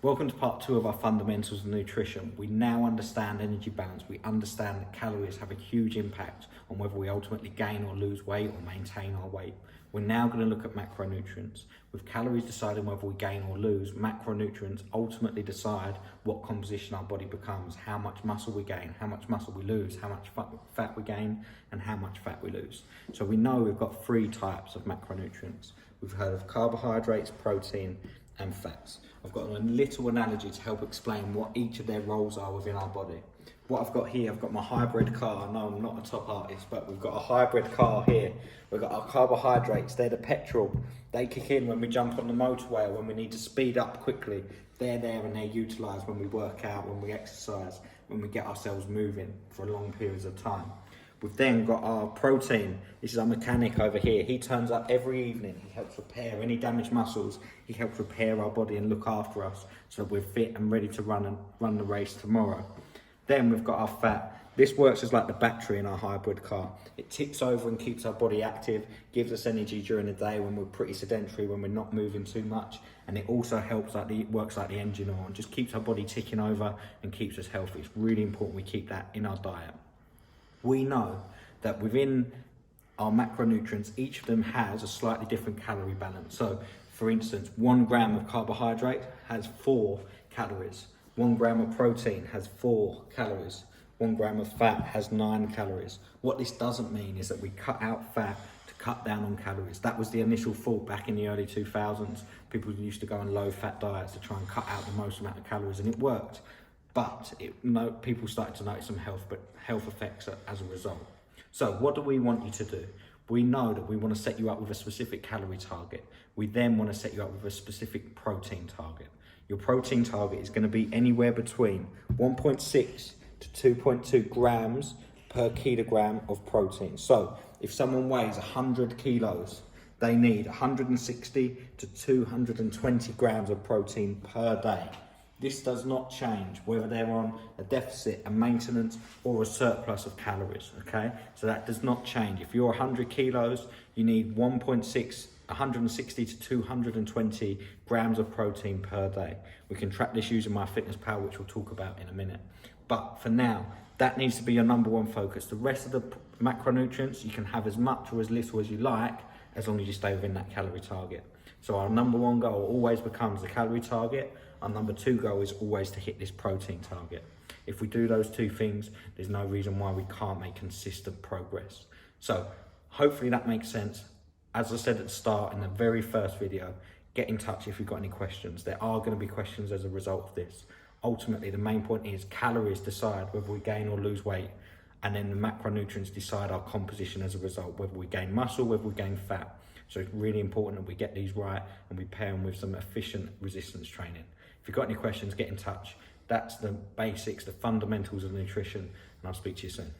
Welcome to part 2 of our fundamentals of nutrition. We now understand energy balance. We understand that calories have a huge impact on whether we ultimately gain or lose weight or maintain our weight. We're now going to look at macronutrients. With calories deciding whether we gain or lose, macronutrients ultimately decide what composition our body becomes, how much muscle we gain, how much muscle we lose, how much fat we gain, and how much fat we lose. So we know we've got 3 types of macronutrients. We've heard of carbohydrates, protein, and fats. I've got a little analogy to help explain what each of their roles are within our body. What I've got here, I've got my hybrid car. I know I'm not a top artist, but we've got a hybrid car here. We've got our carbohydrates, they're the petrol. They kick in when we jump on the motorway or when we need to speed up quickly. They're there and they're utilised when we work out, when we exercise, when we get ourselves moving for long periods of time. We've then got our protein. This is our mechanic over here. He turns up every evening. He helps repair any damaged muscles. He helps repair our body and look after us so that we're fit and ready to run the race tomorrow. Then we've got our fat. This works as like the battery in our hybrid car. It ticks over and keeps our body active, gives us energy during the day when we're pretty sedentary, when we're not moving too much. And it also helps works like the engine oil and just keeps our body ticking over and keeps us healthy. It's really important we keep that in our diet. We know that within our macronutrients, each of them has a slightly different calorie balance. So for instance, 1 gram of carbohydrate has 4 calories. 1 gram of protein has 4 calories. 1 gram of fat has 9 calories. What this doesn't mean is that we cut out fat to cut down on calories. That was the initial thought back in the early 2000s. People used to go on low fat diets to try and cut out the most amount of calories, and it worked. But people started to notice some health effects as a result. So what do we want you to do? We know that we want to set you up with a specific calorie target. We then want to set you up with a specific protein target. Your protein target is going to be anywhere between 1.6 to 2.2 grams per kilogram of protein. So if someone weighs 100 kilos, they need 160 to 220 grams of protein per day. This does not change whether they're on a deficit, a maintenance, or a surplus of calories, okay? So that does not change. If you're 100 kilos, you need 160 to 220 grams of protein per day. We can track this using MyFitnessPal, which we'll talk about in a minute. But for now, that needs to be your number 1 focus. The rest of the macronutrients, you can have as much or as little as you like, as long as you stay within that calorie target. So our number 1 goal always becomes the calorie target. Our number 2 goal is always to hit this protein target. If we do those 2 things, there's no reason why we can't make consistent progress. So hopefully that makes sense. As I said at the start in the very first video, get in touch if you've got any questions. There are going to be questions as a result of this. Ultimately, the main point is calories decide whether we gain or lose weight, and then the macronutrients decide our composition as a result, whether we gain muscle, whether we gain fat. So it's really important that we get these right and we pair them with some efficient resistance training. If you've got any questions, get in touch. That's the basics, the fundamentals of nutrition, and I'll speak to you soon.